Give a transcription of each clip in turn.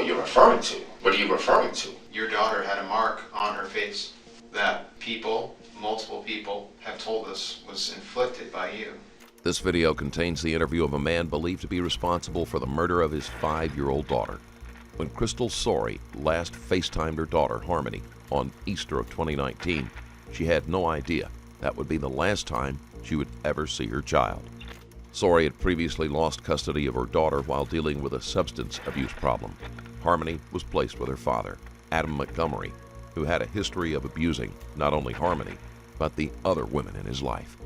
what you're referring to. What are you referring to? Your daughter had a mark on her face that people, multiple people, have told us was inflicted by you. This video contains the interview of a man believed to be responsible for the murder of his 5-year-old daughter. When Crystal Sorey last FaceTimed her daughter, Harmony, on Easter of 2019, she had no idea that would be the last time she would ever see her child. Sorey had previously lost custody of her daughter while dealing with a substance abuse problem. Harmony was placed with her father, Adam Montgomery, who had a history of abusing not only Harmony, but the other women in his life.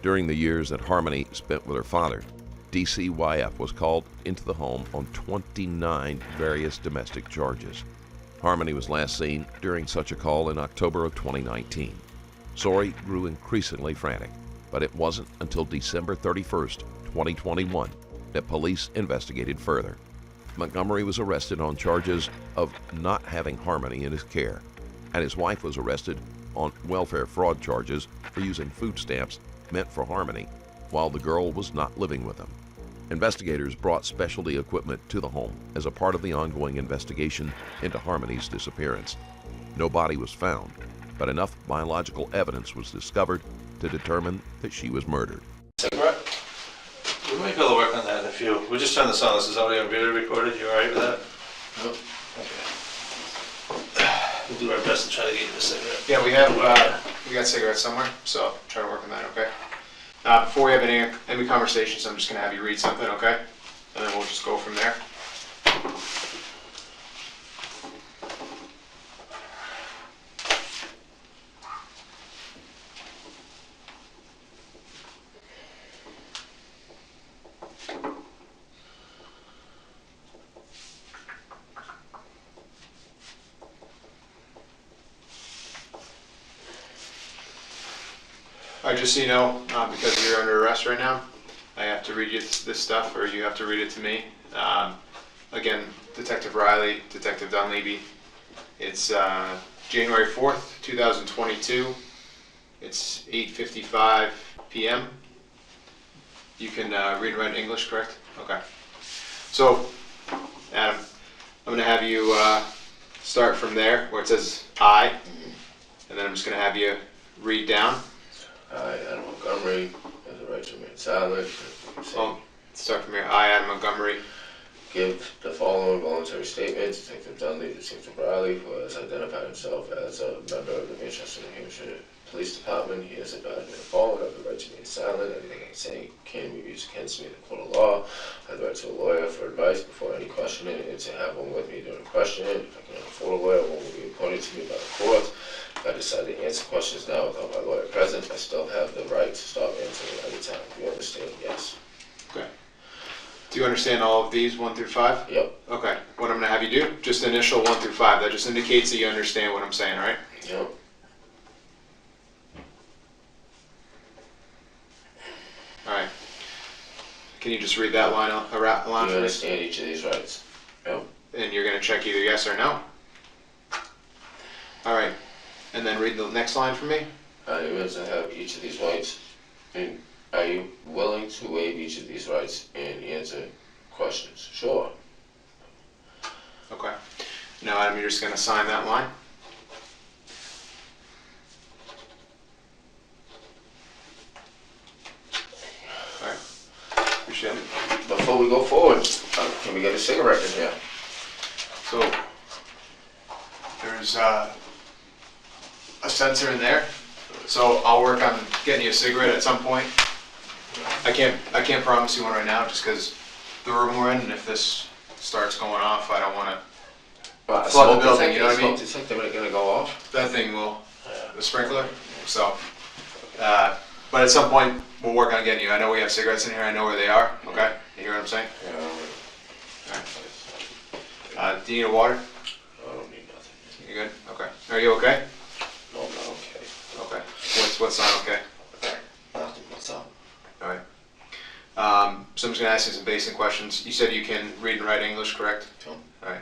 During the years that Harmony spent with her father, DCYF was called into the home on 29 various domestic charges. Harmony was last seen during such a call in October of 2019. Sorey grew increasingly frantic, but it wasn't until December 31st, 2021, that police investigated further. Montgomery was arrested on charges of not having Harmony in his care, and his wife was arrested on welfare fraud charges for using food stamps meant for Harmony while the girl was not living with them. Investigators brought specialty equipment to the home as a part of the ongoing investigation into Harmony's disappearance. No body was found, but enough biological evidence was discovered to determine that she was murdered. Cigarette? We might be able to work on that in a few. We'll just turn this on. This is audio and video recorded. You alright with that? Nope. Okay. We'll do our best to try to get you the cigarette. Yeah, we got cigarettes somewhere, so try to work on that, okay? Before we have any conversations, I'm just going to have you read something, okay? And then we'll just go from there. Just so you know, because you're under arrest right now, I have to read you this stuff, or you have to read it to me. Again, Detective Riley, Detective Dunleavy. It's January 4th, 2022. It's 8:55 p.m. You can read and write English, correct? Okay. So, Adam, I'm going to have you start from there, where it says I, and then I'm just going to have you read down. I, Adam Montgomery, have the right to remain silent. Well, start from here. I, Adam Montgomery, Give the following voluntary statement. Detective Dunleavy, Detective Riley, who has identified himself as a member of the Manchester, New Hampshire Police Department. He has advised me the following. I have the right to remain silent. Anything I say can be used against me in the court of law. I have the right to a lawyer for advice before any questioning, and to have one with me during questioning. If I cannot afford a lawyer, one will be appointed to me by the court. If I decide to answer questions now without my lawyer present, I still have the right to stop answering at any time. Do you understand? Yes. Okay. Do you understand all of these, 1 through 5? Yep. Okay. What I'm going to have you do, just initial 1 through 5. That just indicates that you understand what I'm saying, all right? Yep. All right. Can you just read that line Do for you me? understand each of these rights? Yep. And you're going to check either yes or no? All right. And then read the next line for me. I am to have each of these rights. And are you willing to waive each of these rights and answer questions? Sure. Okay. Now, Adam, you're just going to sign that line. All right. Appreciate it. Before we go forward, can we get a cigarette in here? So, there's a sensor in there. So I'll work on getting you a cigarette at some point. I can't promise you one right now, just because the room we're in, and if this starts going off, I don't want to flood the building. You know what I mean? Do you think they're gonna go off? That thing will, the sprinkler. So, but at some point we'll work on getting you. I know we have cigarettes in here. I know where they are. Okay, you hear what I'm saying? Yeah. All right. Do you need a water? I don't need nothing. You good? Okay. Are you okay? No, I'm not okay. Okay. What's not okay? Nothing. What's up? All right. So I'm just gonna ask you some basic questions. You said you can read and write English, correct? Sure. All right.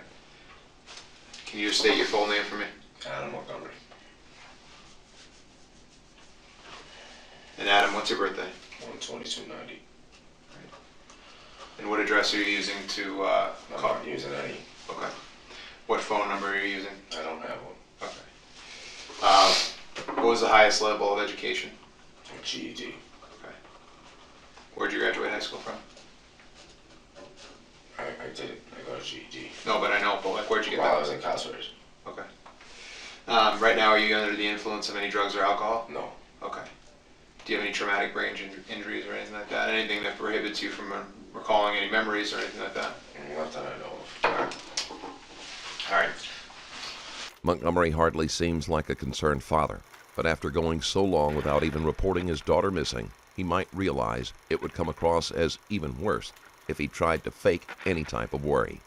Can you just state your full name for me? Adam Montgomery. And Adam, what's your birthday? 1/22/90. And what address are you using to I'm call? not using any. Okay. phone number are you using? I don't have one. Okay. What was the highest level of education? GED. Okay. Where'd you graduate high school from? I did. I got a GED. No, but I know, but like, where'd you get While I that? was incarcerated. Okay. Right now, are you under the influence of any drugs or alcohol? No. Okay. Do you have any traumatic brain injuries or anything like that? Anything that prohibits you from recalling any memories or anything like that? Not that I know of. All right. Montgomery hardly seems like a concerned father, but after going so long without even reporting his daughter missing, he might realize it would come across as even worse if he tried to fake any type of worry.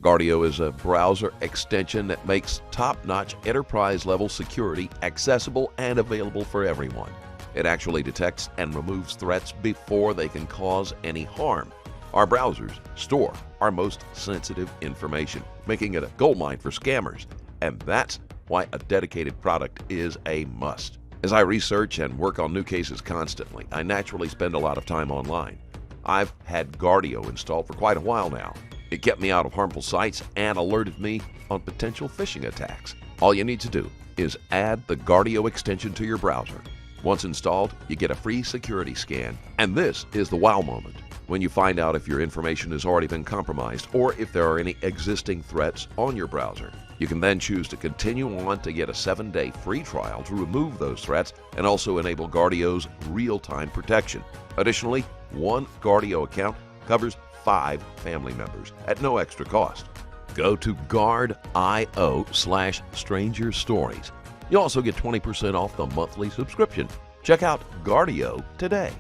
Guardio is a browser extension that makes top-notch enterprise-level security accessible and available for everyone. It actually detects and removes threats before they can cause any harm. Our browsers store our most sensitive information, making it a goldmine for scammers, and that's why a dedicated product is a must. As I research and work on new cases constantly, I naturally spend a lot of time online. I've had Guardio installed for quite a while now. It kept me out of harmful sites and alerted me on potential phishing attacks. All you need to do is add the Guardio extension to your browser. Once installed, you get a free security scan. And this is the wow moment, when you find out if your information has already been compromised or if there are any existing threats on your browser. You can then choose to continue on to get a 7-day free trial to remove those threats and also enable Guardio's real-time protection. Additionally, one Guardio account covers 5 family members at no extra cost. Go to guard.io/stranger stories. You also get 20% off the monthly subscription. Check out Guardio today.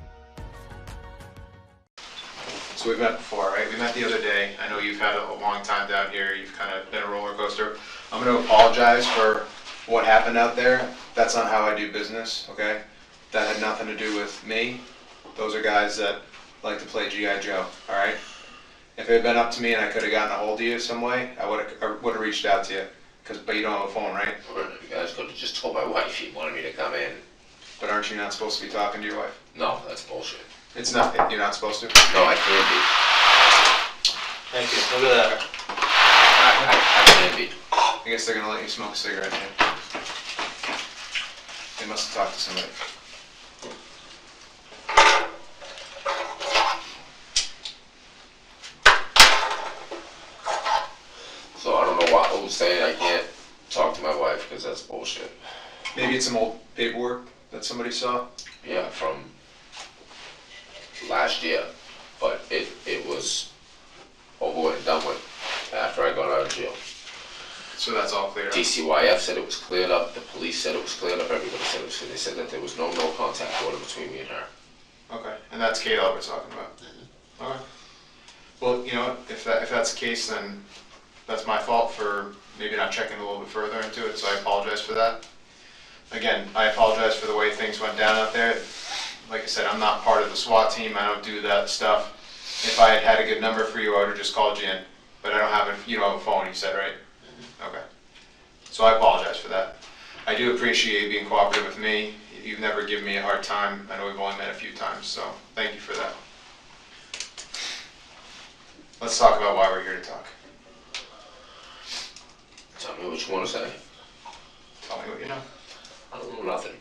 So we've met before, right? We met the other day. I know you've had a long time down here. You've kind of been a roller coaster. I'm going to apologize for what happened out there. That's not how I do business, okay? That had nothing to do with me. Those are guys that like to play G.I. Joe, all right? If it had been up to me and I could have gotten a hold of you some way, I would have reached out to you. But you don't have a phone, right? You guys could have just told my wife you wanted me to come in. But aren't you not supposed to be talking to your wife? No, that's bullshit. It's not. You're not supposed to? No, I can't be. Thank you. Look at that. I can't be. I guess they're going to let you smoke a cigarette here. They must have talked to somebody. So I don't know why who's saying I can't talk to my wife, because that's bullshit. Maybe it's some old paperwork that somebody saw. Yeah, from last year, but it was over and done with after I got out of jail. So that's all clear up. DCYF said it was cleared up, the police said it was cleared up, everybody said it was, they said that there was no contact order between me and her. Okay, and that's Kate Albert's talking about. Okay. Well, you know what, if that's the case, then that's my fault for maybe not checking a little bit further into it, so I apologize for that. Again, I apologize for the way things went down out there. Like I said, I'm not part of the SWAT team, I don't do that stuff. If I had had a good number for you, I would have just called you in. But I don't have you don't have a phone, you said, right? Okay. So I apologize for that. I do appreciate you being cooperative with me. You've never given me a hard time. I know we've only met a few times, so thank you for that. Let's talk about why we're here to talk. Tell me what you want to say. Tell me what you know. I don't know nothing.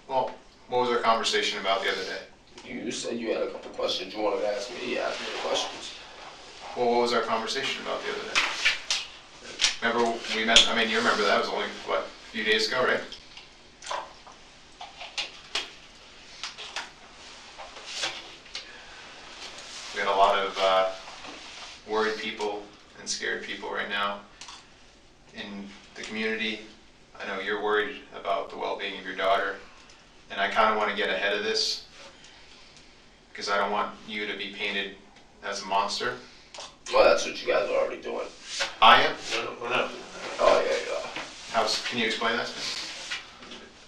Well, what was our conversation about the other day? You said you had a couple questions you wanted to ask me. You asked me the questions. Well, what was our conversation about the other day? Remember we met, I mean, you remember that was only, what, a few days ago, right? We got a lot of worried people and scared people right now in the community. I know you're worried about the well-being of your daughter, and I kind of want to get ahead of this because I don't want you to be painted as a monster. Well, that's what you guys are already doing. I am? We're not. Oh, yeah. Can you explain that to me?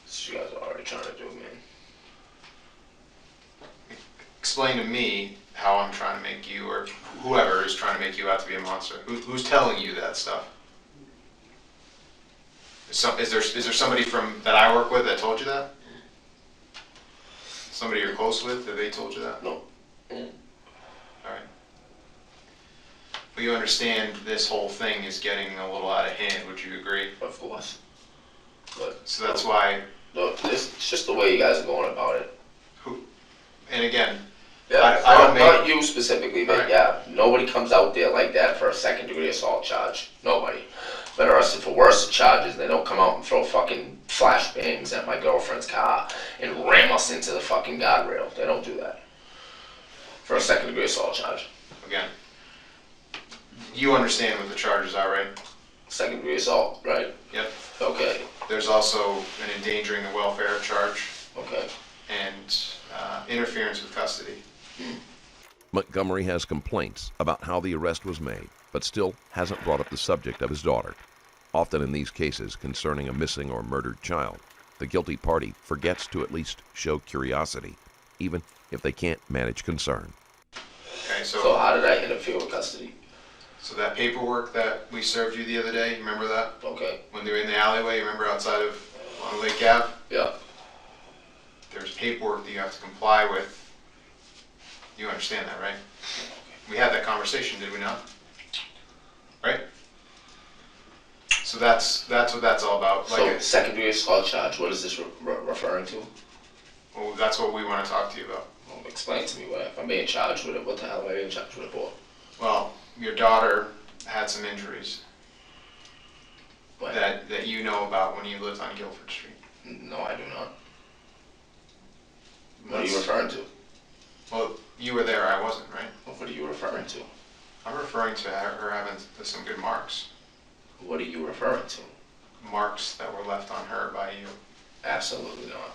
That's what you guys are already trying to do, man. Explain to me how I'm trying to make you, or whoever is trying to make you out to be a monster. Who's telling you that stuff? Is there somebody that I work with that told you that? Somebody you're close with, have they told you that? No. All right. But you understand this whole thing is getting a little out of hand, would you agree? Of course. But So that's why, look, it's just the way you guys are going about it. and again, Yeah, I don't not make- you specifically, but Right. yeah, nobody comes out there like that for a second-degree assault charge. Nobody. Been arrested for worse charges. They don't come out and throw fucking flashbangs at my girlfriend's car and ram us into the fucking guardrail. They don't do that for a second-degree assault charge. again, you understand what the charges are, right? Second-degree assault, right? Yep. Okay. There's also an endangering the welfare charge Okay. and interference with custody. Montgomery has complaints about how the arrest was made, but still hasn't brought up the subject of his daughter. Often in these cases concerning a missing or murdered child, the guilty party forgets to at least show curiosity, even if they can't manage concern. Okay, So how did I interfere with custody? So that paperwork that we served you the other day, you remember that? Okay. When they were in the alleyway, remember outside of Long Lake Ave? Yeah. There's paperwork that you have to comply with. You understand that, right? We had that conversation, did we not? Right? So that's what that's all about. Like, So second-degree assault charge. What is this referring to? well, that's what we want to talk to you about. Well, explain to me what if I'm being charged with it. What the hell am I being charged with it for? Well, your daughter had some injuries What? that you know about when you lived on Guilford Street. No, I do not. What are you referring to? Well, you were there, I wasn't, right? What are you referring to? I'm referring to her having some good marks. What are you referring to? Marks that were left on her by you. Absolutely not.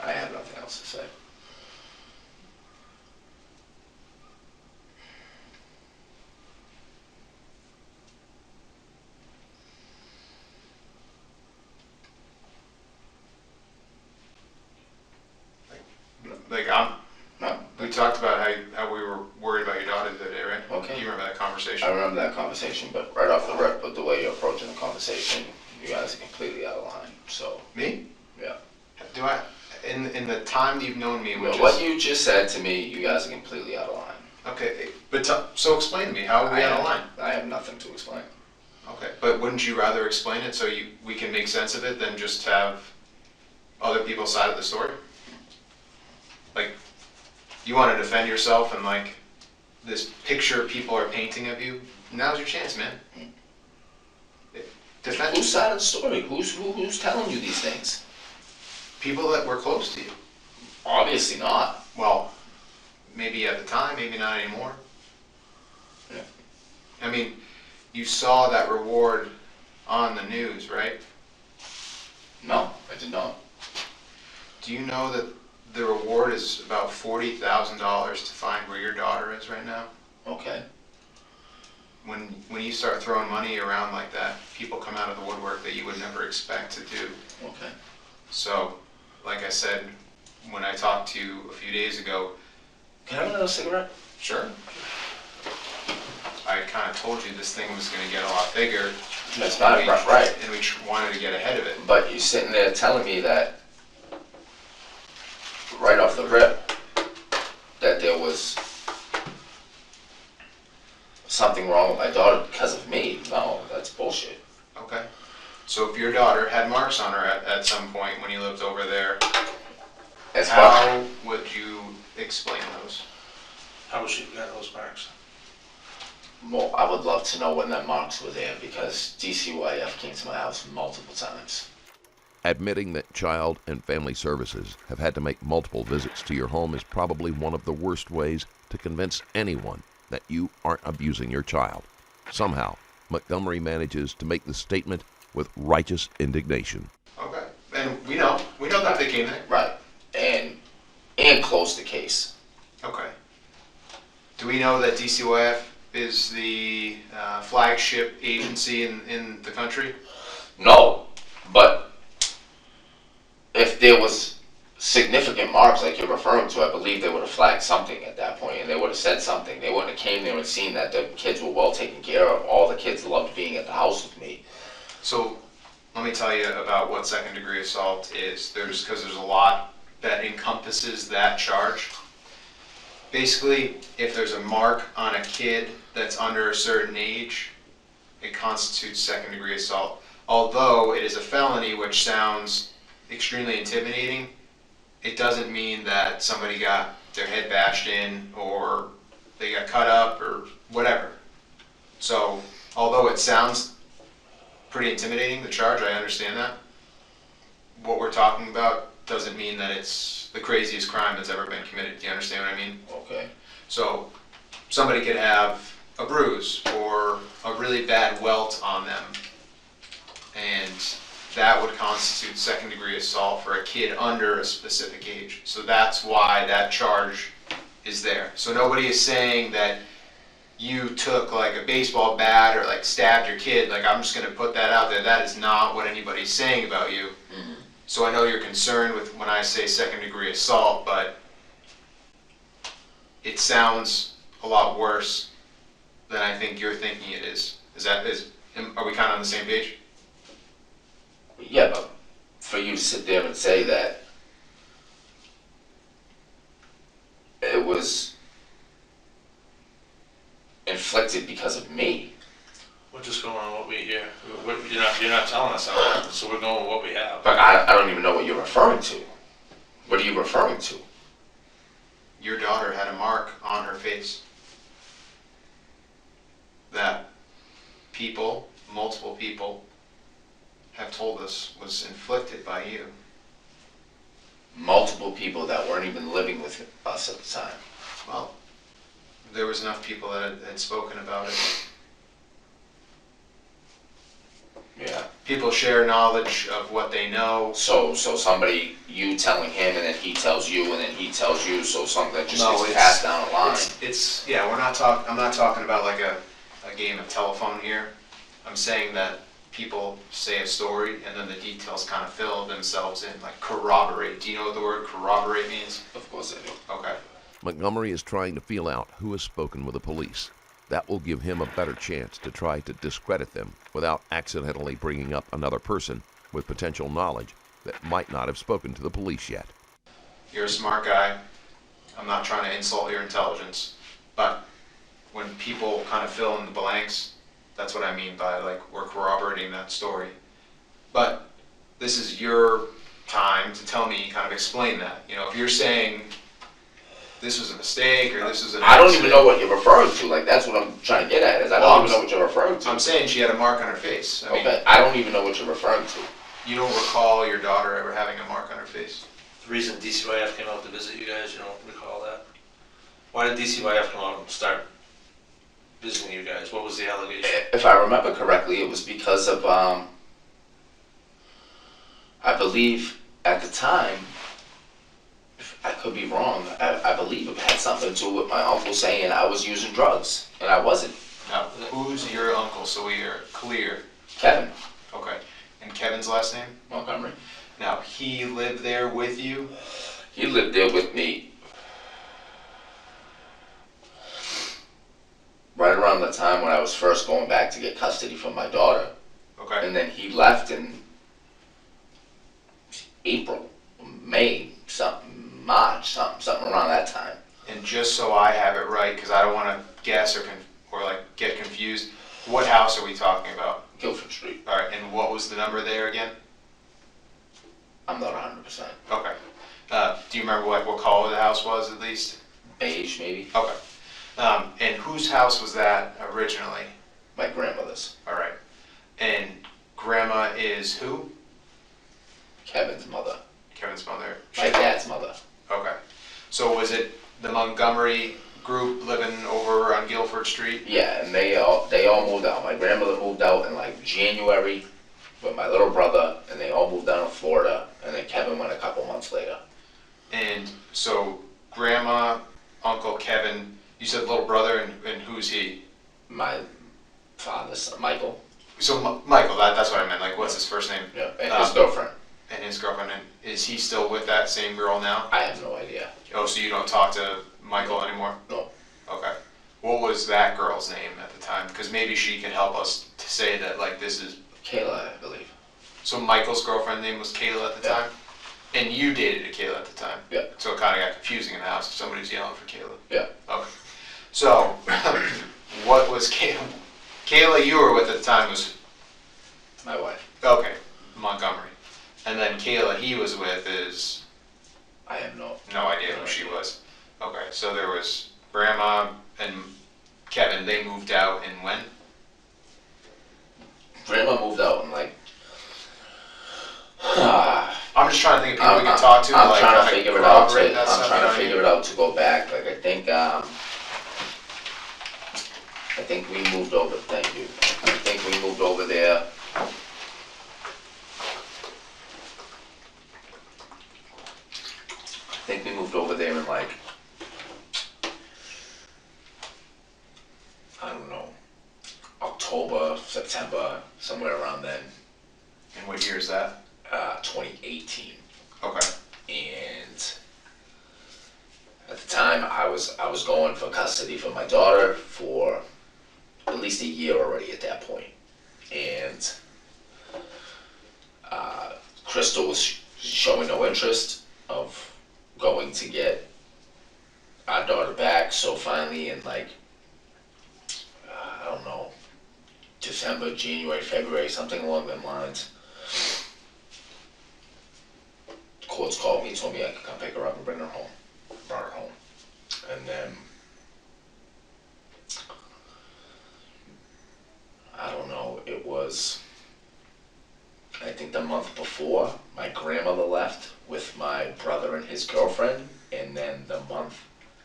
I have nothing else to say. Like, No. we talked about how we were worried about your daughter the other day, right? Okay. You remember that conversation? I remember that conversation, but right off the rip, with the way you're approaching the conversation, you guys are completely out of line. So, Me? yeah. Do I? In the time that you've known me, which What is you just said to me, you guys are completely out of line. okay, but so explain to me how are we out of line? I have nothing to explain. Okay, but wouldn't you rather explain it so we can make sense of it than just have other people's side of the story? Like, you want to defend yourself and like this picture people are painting of you. Now's your chance, man. Defend Whose side of the story? Who's telling you these things? people that were close to you. Obviously not. Well, maybe at the time, maybe not anymore. Yeah. I mean, you saw that reward on the news, right? No, I did not. Do you know that the reward is about $40,000 to find where your daughter is right now? Okay. When you start throwing money around like that, people come out of the woodwork that you would never expect to do. Okay. So, like I said, when I talked to you a few days ago, Can I have another cigarette? sure, I kind of told you this thing was going to get a lot bigger. That's not right. And we wanted to get ahead of it. But you're sitting there telling me that right off the rip that there was something wrong with my daughter because of me. No, that's bullshit. Okay. So if your daughter had marks on her at some point when you lived over there, As far how would you explain those? How was she got those marks? well, I would love to know when that marks were there because DCYF came to my house multiple times. Admitting that Child and Family Services have had to make multiple visits to your home is probably one of the worst ways to convince anyone that you aren't abusing your child. Somehow, Montgomery manages to make the statement with righteous indignation. Okay. And we know that they came there. Right. And close the case. Okay. Do we know that DCYF is the flagship agency in the country? No, but if there was significant marks like you're referring to, I believe they would have flagged something at that point and they would have said something. They wouldn't have came there and seen that the kids were well taken care of. All the kids loved being at the house with me. So let me tell you about what second degree assault is. Because there's a lot that encompasses that charge. Basically, if there's a mark on a kid that's under a certain age, it constitutes second-degree assault. Although it is a felony, which sounds extremely intimidating, it doesn't mean that somebody got their head bashed in or they got cut up or whatever. So, although it sounds pretty intimidating, the charge, I understand that. What we're talking about doesn't mean that it's the craziest crime that's ever been committed. Do you understand what I mean? Okay. So, somebody could have a bruise or a really bad welt on them, and that would constitute second-degree assault for a kid under a specific age. So that's why that charge is there. So nobody is saying that you took like a baseball bat or like stabbed your kid. Like, I'm just going to put that out there. That is not what anybody's saying about you. Mm-hmm. So I know you're concerned with when I say second-degree assault, but it sounds a lot worse than I think you're thinking it is. Are we kind of on the same page? Yeah, but for you to sit there and say that it was inflicted because of me. We're just going on what we hear. You're not telling us how it happened, so we're going with what we have. But I don't even know what you're referring to. What are you referring to? Your daughter had a mark on her face that people, multiple people, have told us was inflicted by you. Multiple people that weren't even living with us at the time. Well, there was enough people that had spoken about it. Yeah. People share knowledge of what they know. So somebody, you telling him, and then he tells you, and then he tells you, so something that just No, gets it's- passed down the line. Yeah, I'm not talking about like a game of telephone here. I'm saying that people say a story and then the details kind of fill themselves in, like corroborate. Do you know what the word corroborate means? Of course I do. Okay. Montgomery is trying to feel out who has spoken with the police. That will give him a better chance to try to discredit them without accidentally bringing up another person with potential knowledge that might not have spoken to the police yet. You're a smart guy. I'm not trying to insult your intelligence, but when people kind of fill in the blanks, that's what I mean by like we're corroborating that story. But this is your time to tell me, kind of explain that. You know, if you're saying this was a mistake or this was an I don't even accident. know what you're referring to. Like, that's what I'm trying to get at, is I don't even know what you're referring to. I'm saying she had a mark on her face. I mean, Okay, I don't even know what you're referring to. you don't recall your daughter ever having a mark on her face? The reason DCYF came out to visit you guys, you don't recall that? Why did DCYF come out and start visiting you guys? What was the allegation? If I remember correctly, it was because of, I believe at the time, I could be wrong, I believe it had something to do with my uncle saying I was using drugs, and I wasn't. Now, who's your uncle so we are clear? Kevin Okay. And Kevin's last name? Montgomery. Now, he lived there with you? He lived there with me right around the time when I was first going back to get custody from my daughter. Okay. And then he left in April, May, March, something around that time. And just so I have it right, because I don't want to guess or like get confused, what house are we talking about? Guilford Street. All right, and what was the number there again? I'm not 100%. Okay. Do you remember what color the house was at least? Beige, maybe. Okay. And whose house was that originally? My grandmother's. All right. And grandma is who? Kevin's mother. Kevin's mother. My dad's mother. Okay. So was it the Montgomery group living over on Guilford Street? Yeah, and they all moved out. My grandmother moved out in like January with my little brother, and they all moved down to Florida, and then Kevin went a couple months later. And so grandma, uncle Kevin, you said little brother, and who's he? My father's son, Michael. So Michael, that's what I meant. Like, what's his first name? Yeah, and his girlfriend. And his girlfriend. And is he still with that same girl now? I have no idea. Oh, so you don't talk to Michael anymore? No. Okay. What was that girl's name at the time? Because maybe she can help us to say that, like, this is... Kayla, I believe. So Michael's girlfriend's name was Kayla at the Yeah. time? And you dated Kayla at the time? Yeah. So it kind of got confusing in the house if somebody's yelling for Kayla? Yeah. Okay. So, what was Kayla? Kayla you were with at the time was, My wife. okay, Montgomery. And then Kayla he was with is, I have no idea who she was. Okay, so there was Grandma and Kevin, they moved out in when? Grandma moved out in like. I'm just trying to think of people we can talk to. I'm like, trying to kinda figure it out. corroborate that stuff, I'm trying you know to what I figure mean? it out to go back. Like I think we moved over. Thank you. I think we moved over there. I think we moved over there in like. I don't know. October, September, somewhere around then. And what year is that? 2018. Okay. And at the time I was going for custody for my daughter for at least a year already at that point. And Crystal was showing no interest of going to get our daughter back. So finally in like, I don't know, December, January, February, something along them lines, the courts called me, told me I could come pick her up and bring her home. Brought her home. And then, I don't know, it was, I think the month before, my grandmother left with my brother and his girlfriend, and then the month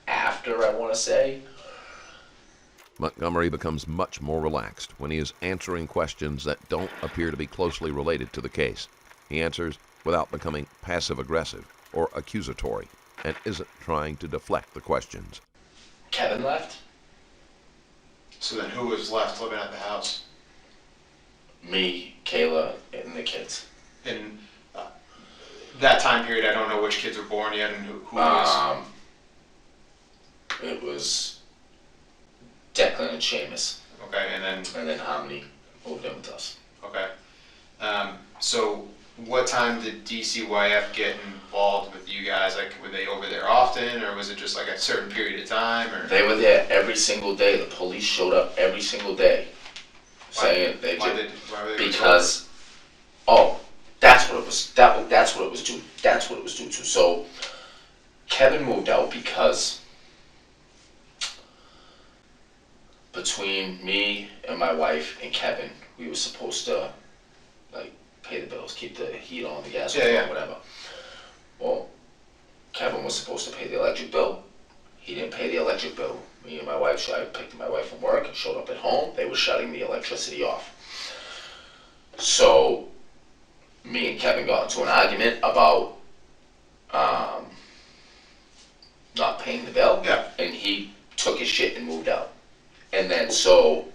after, I want to say. Montgomery becomes much more relaxed when he is answering questions that don't appear to be closely related to the case. He answers without becoming passive-aggressive or accusatory, and isn't trying to deflect the questions. Kevin left. So then who was left living at the house? Me, Kayla, and the kids. In that time period, I don't know which kids were born yet and who was. It was Declan and Seamus, Okay, and and then Harmony moved in with us. okay. So what time did DCYF get involved with you guys? Like, were they over there often, or was it just like a certain period of time? Or They were there every single day. The police showed up every single day, saying they why just were they because that's what it was. That's what it was due. That's what it was due to. So Kevin moved out because between me and my wife and Kevin, we were supposed to like pay the bills, keep the heat on, the gas on, whatever. Well, Kevin was supposed to pay the electric bill. He didn't pay the electric bill. Me and my wife, I picked my wife from work and showed up at home. They were shutting the electricity off. So me and Kevin got into an argument about not paying the bill. Yeah. And he took his shit and moved out. And then so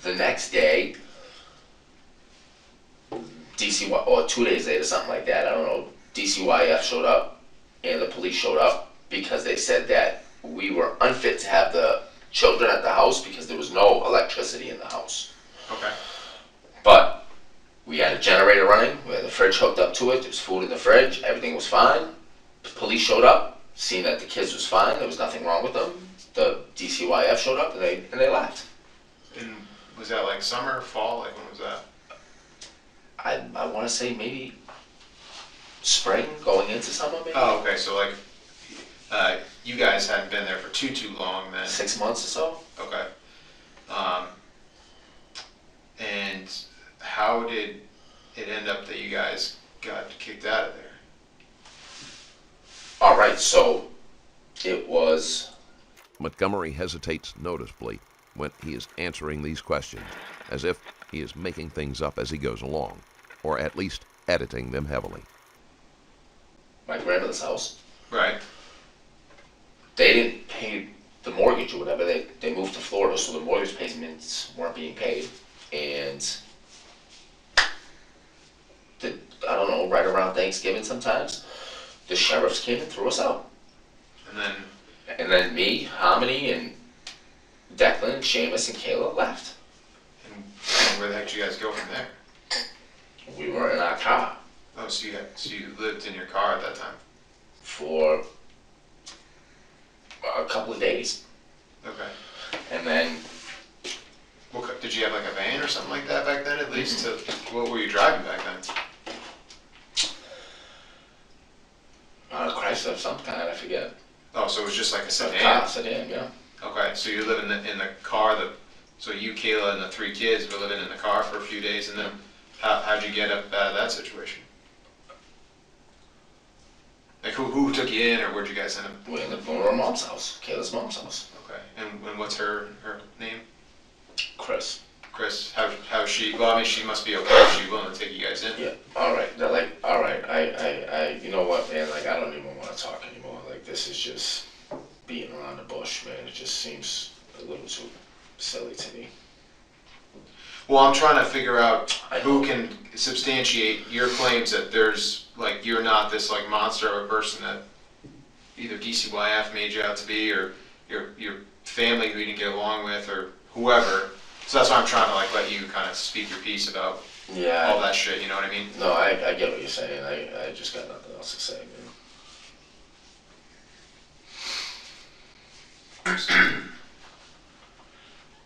the next day, DCY, or 2 days later, something like that, I don't know, DCYF showed up and the police showed up because they said that we were unfit to have the children at the house because there was no electricity in the house. Okay. But we had a generator running, we had the fridge hooked up to it, there was food in the fridge, everything was fine. The police showed up, seen that the kids was fine, there was nothing wrong with them. The DCYF showed up and they left. And was that like summer, fall? Like when was that? I want to say maybe spring, going into summer maybe. Oh, okay. So like, you guys hadn't been there for too long then. 6 months or so. Okay. And how did it end up that you guys got kicked out of there? All right, so it was. Montgomery hesitates noticeably when he is answering these questions, as if he is making things up as he goes along, or at least editing them heavily. My grandmother's house. Right. They didn't pay the mortgage or whatever. They moved to Florida, so the mortgage payments weren't being paid. And I don't know, right around Thanksgiving sometimes, the sheriffs came and threw us out. And then me, Harmony, and Declan, and Seamus, and Kayla left. And where the heck did you guys go from there? We were in our car. Oh, so you lived in your car at that time? for a couple of days. Okay. And then Did you have like a van or something like that back then at least? What were you driving back then? a Chrysler of some kind, I forget. Oh, so it was just like a A sedan? car sedan, yeah. Okay, so you live in the car, so you, Kayla, and the 3 kids were living in the car for a few days, and then how'd you get up out of that situation? Like who took you in, or where'd you guys end up? We ended up going to her mom's house, Kayla's mom's house. Okay, and what's her name? Chris. Chris, how's she? Well, I mean, she must be okay. She's willing to take you guys in. Yeah, alright, they're like, alright, I, you know what, man, like, I don't even wanna talk anymore, like, this is just beating around the bush, man, it just seems a little too silly to me. Well, I'm trying to figure out I who know. can substantiate your claims that there's, like, you're not this, like, monster of a person that either DCYF made you out to be, or your family who you didn't get along with, or whoever. So that's why I'm trying to, like, let you kind of speak your piece about all Yeah, that shit, you know what I mean? no, I get what you're saying, I just got nothing else to say, man.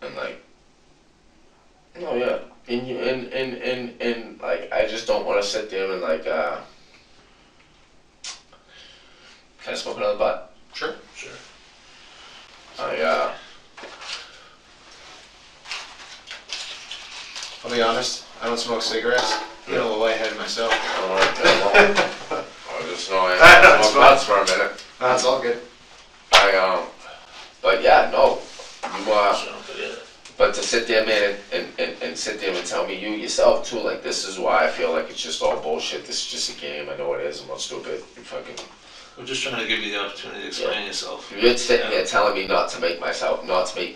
And like, no, yeah, and you, and like, I just don't wanna sit there and like, can I smoke another butt? Sure. Sure. I'll be honest, I don't smoke cigarettes. I'm a little lightheaded myself. I just know I That's smoke butts for a minute. That's all good. But yeah, no, you, So, but yeah. but to sit there, man, and sit there and tell me you yourself too, like, this is why I feel like it's just all bullshit, this is just a game, I know it is, I'm not stupid, you fucking, I'm just trying to give you the opportunity to explain yourself. you're sitting there telling me not to make me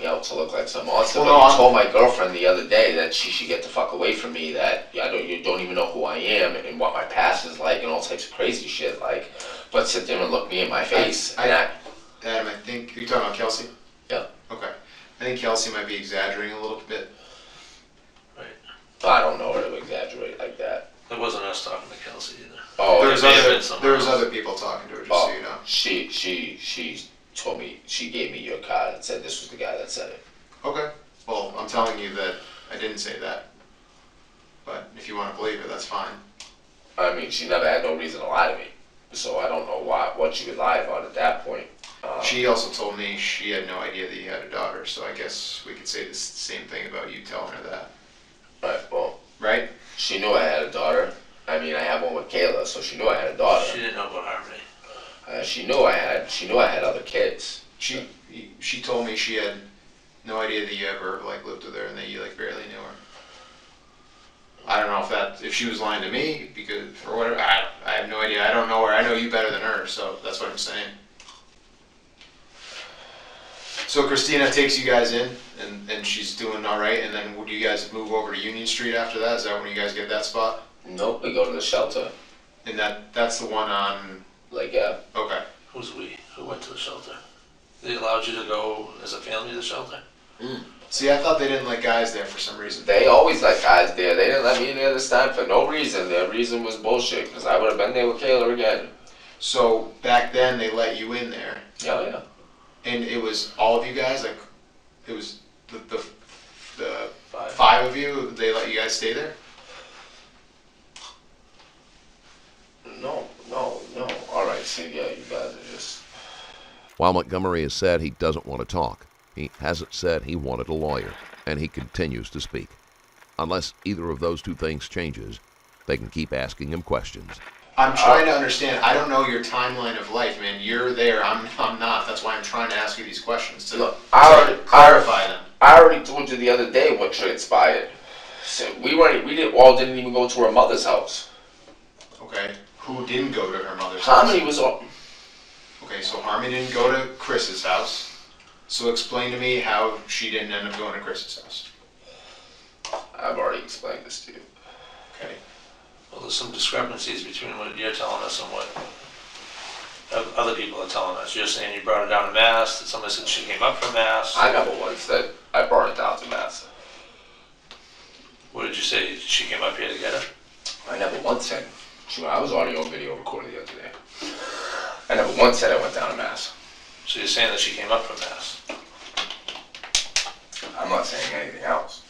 out to look like some monster, Well, but no, you I'm- told my girlfriend the other day that she should get the fuck away from me, that you don't even know who I am and what my past is like and all types of crazy shit, like, but sit there and look me in my face and act. Adam, I think, are you talking about Kelsey? Yeah. Okay. I think Kelsey might be exaggerating a little bit. I don't know her to exaggerate like that. It wasn't us talking to Kelsey either. Oh, There's There was other people talking to her, just so you know. she told me, she gave me your card and said this was the guy that said it. Okay. Well, I'm telling you that I didn't say that. But if you want to believe it, that's fine. I mean, she never had no reason to lie to me, so I don't know what she would lie about at that point. She also told me she had no idea that you had a daughter, so I guess we could say the same thing about you telling her that. Right, well, Right? she knew I had a daughter. I mean, I have one with Kayla, so she knew I had a daughter. She didn't know about Harmony. She knew I had other kids. She told me she had no idea that you ever, like, lived with her and that you, like, barely knew her. I don't know if she was lying to me, because, or whatever, I have no idea. I don't know her. I know you better than her, so that's what I'm saying. So Christina takes you guys in, and she's doing all right, and then would you guys move over to Union Street after that? Is that when you guys get that spot? Nope, we go to the shelter. And that's the one on, Like, yeah, okay. Who's we? Who went to the shelter? They allowed you to go as a family to the shelter? See, I thought they didn't like guys there for some reason. they always let guys there. They didn't let me in there this time for no reason. Their reason was bullshit, because I would have been there with Kayla again. So back then they let you in there, Yeah, yeah. and it was all of you guys, like, it was the 5. 5 of you, they let you guys stay there? No. Alright, see, yeah, you guys are just... While Montgomery has said he doesn't want to talk, he hasn't said he wanted a lawyer, and he continues to speak. Unless either of those two things changes, they can keep asking him questions. I'm trying to understand. I don't know your timeline of life, man. You're there. I'm not. That's why I'm trying to ask you these questions to Look, I clarify them. already told you the other day what transpired. So we didn't even go to her mother's house. Okay. Who didn't go to her mother's house? Harmony was all... Okay, so Harmony didn't go to Chris's house. So explain to me how she didn't end up going to Chris's house. I've already explained this to you. Okay. Well, there's some discrepancies between what you're telling us and what other people are telling us. You're saying you brought her down to Mass, that somebody said she came up from Mass. I never once said I brought it down to Mass. What did you say? She came up here to get her? I never once said Sure, I was audio and video recorded the other day. I never once said I went down to Mass. So you're saying that she came up from Mass? I'm not saying anything else.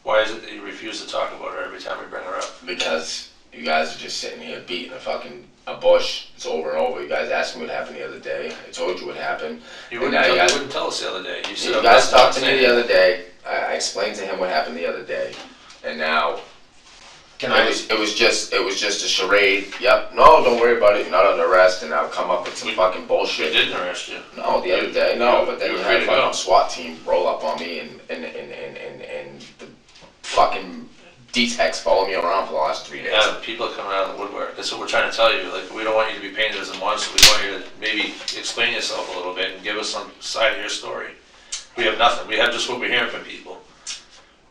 Why is it that you refuse to talk about her every time we bring her up? Because you guys are just sitting here beating a bush. It's over and over. You guys asked me what happened the other day. I told you what happened. You And wouldn't, now you wouldn't tell us the other day. You said You guys talked to me the other day. I explained to him what happened the other day, and now it was just a charade. Yep. No, don't worry about it. You're not under arrest, and I'll come up with some fucking We bullshit. didn't arrest you. No, the other day, no. But then you you were free had a to go. fucking SWAT team roll up on me, and the fucking D-Techs follow me around for the last 3 days. Yeah, people are coming out of the woodwork. That's what we're trying to tell you. Like, we don't want you to be painted as a monster. We want you to maybe explain yourself a little bit and give us some side of your story. We have nothing. We have just what we're hearing from people.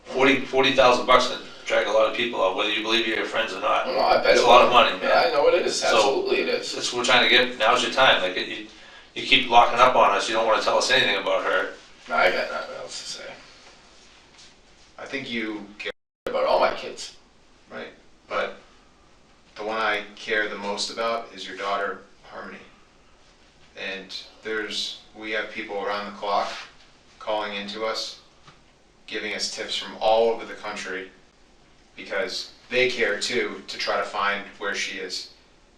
$40,000 can drag a lot of people out, whether you believe you're your friends or not. No, I bet It's it a lot of will. money. Yeah, I know it is. So- Absolutely it is. That's what we're trying to get. Now's your time. Like, you keep locking up on us. You don't want to tell us anything about her. I got nothing else to say I think you care, about all my kids. right? But the one I care the most about is your daughter, Harmony. And we have people around the clock calling into us, giving us tips from all over the country because they care too to try to find where she is.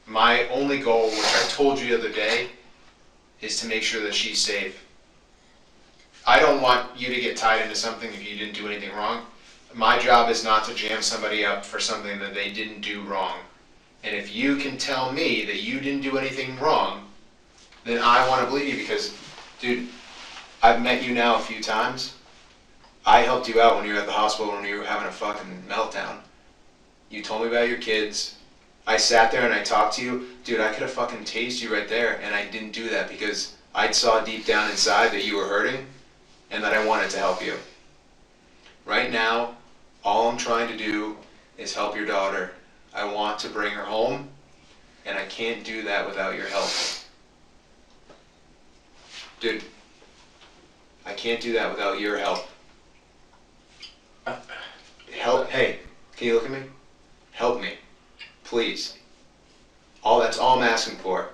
My only goal, which I told you the other day, is to make sure that she's safe. I don't want you to get tied into something if you didn't do anything wrong. My job is not to jam somebody up for something that they didn't do wrong. And if you can tell me that you didn't do anything wrong, then I want to believe you because, dude, I've met you now a few times. I helped you out when you were at the hospital when you were having a fucking meltdown. You told me about your kids. I sat there and I talked to you. Dude, I could have fucking tased you right there, and I didn't do that because I saw deep down inside that you were hurting and that I wanted to help you. Right now, all I'm trying to do is help your daughter. I want to bring her home, and I can't do that without your help. Dude, I can't do that without your help. Help, hey, can you look at me? Help me, please. That's all I'm asking for.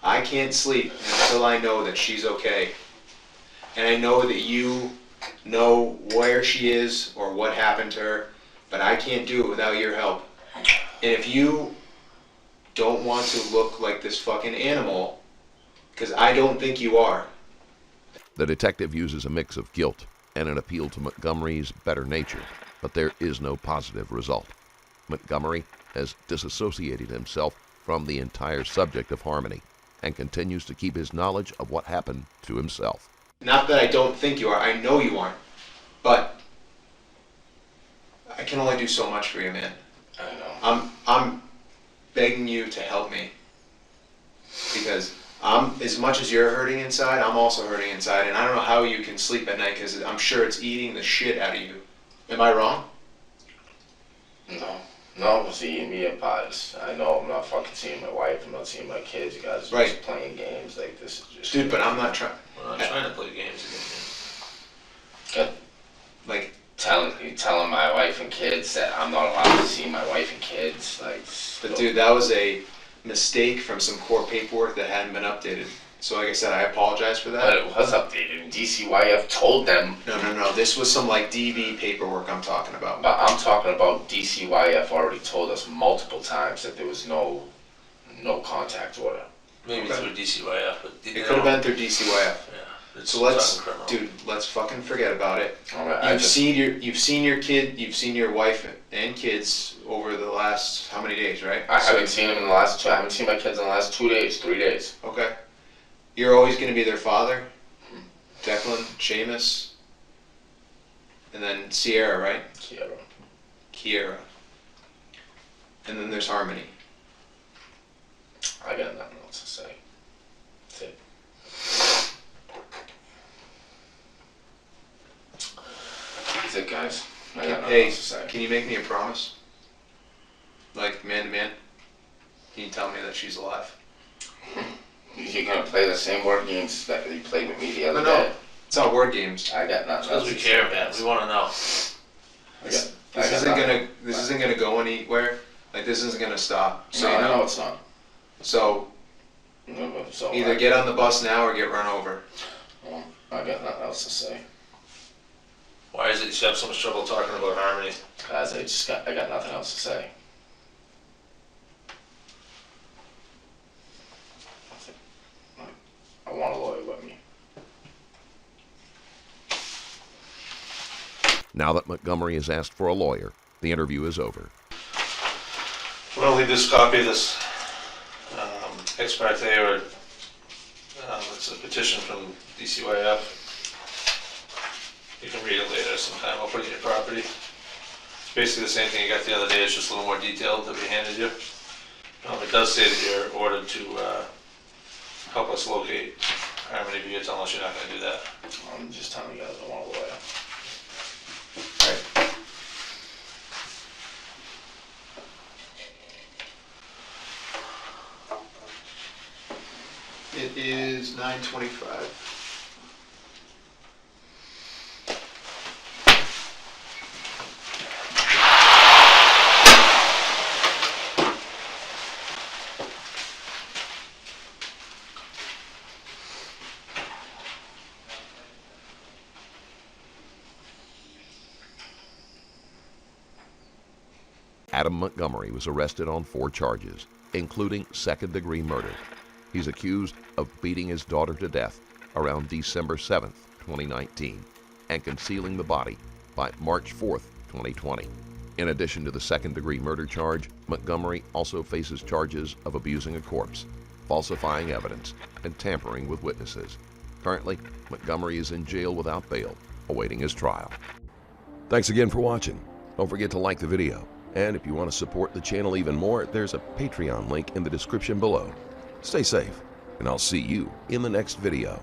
I can't sleep until I know that she's okay. And I know that you know where she is or what happened to her, but I can't do it without your help. And if you don't want to look like this fucking animal, because I don't think you are. The detective uses a mix of guilt and an appeal to Montgomery's better nature, but there is no positive result. Montgomery has disassociated himself from the entire subject of Harmony and continues to keep his knowledge of what happened to himself. Not that I don't think you are, I know you aren't, but I can only do so much for you, man. I know. I'm begging you to help me because as much as you're hurting inside, I'm also hurting inside, and I don't know how you can sleep at night because I'm sure it's eating the shit out of you. Am I wrong? No, it's eating me apart. I know I'm not fucking seeing my wife. I'm not seeing my kids. You guys are Right. just playing games. Like, this is just... Dude, but I'm not trying. We're not trying to play games again. Like, You're telling my wife and kids that I'm not allowed to see my wife and kids. Like, but dude, that was a mistake from some court paperwork that hadn't been updated. So like I said, I apologize for But that. it was updated. And DCYF told them. No. This was some like DV paperwork I'm talking about. But I'm talking about DCYF already told us multiple times that there was no contact order. Maybe Okay. through DCYF, but It could have been through DCYF. Yeah. So let's, something criminal. dude, let's fucking forget about it. All right, You've seen your wife and kids over the last how many days, right? I haven't seen them in the last 2. I haven't seen my kids in the last 2 days, 3 days. Okay. You're always going to be their father. Declan, Seamus, and then Sierra, right? Kiera. And then there's Harmony. I got nothing else to say. That's it. That's it, guys. I got nothing Hey, else to say. can you make me a promise? Like man to man? Can you tell me that she's alive? You're gonna play the same word games that you played with me the other No. day. It's not word games. I got nothing else Because we to care, say, man. guys. We want to know. I got This isn't gonna go anywhere. Like, this isn't gonna stop. So No, you I know. know it's not. So So either get on the bus now or get run over. Well, I got nothing else to say. Why is it you have so much trouble talking about Harmony? Guys, I got nothing else to say. I want a lawyer with me. Now that Montgomery has asked for a lawyer, the interview is over. We'll leave this copy of this ex parte, or it's a petition from DCYF. You can read it later sometime. I'll put it in your property. It's basically the same thing you got the other day. It's just a little more detailed that we handed you. It does say that you're ordered to help us locate Harmony, but you're telling us you're not going to do that. I'm just telling you guys I want a lawyer. Right. It is 9:25. Adam Montgomery was arrested on 4 charges, including second-degree murder. He's accused of beating his daughter to death around December 7th, 2019, and concealing the body by March 4th, 2020. In addition to the second-degree murder charge, Montgomery also faces charges of abusing a corpse, falsifying evidence, and tampering with witnesses. Currently, Montgomery is in jail without bail, awaiting his trial. Thanks again for watching. Don't forget to like the video. And if you want to support the channel even more, there's a Patreon link in the description below. Stay safe, and I'll see you in the next video.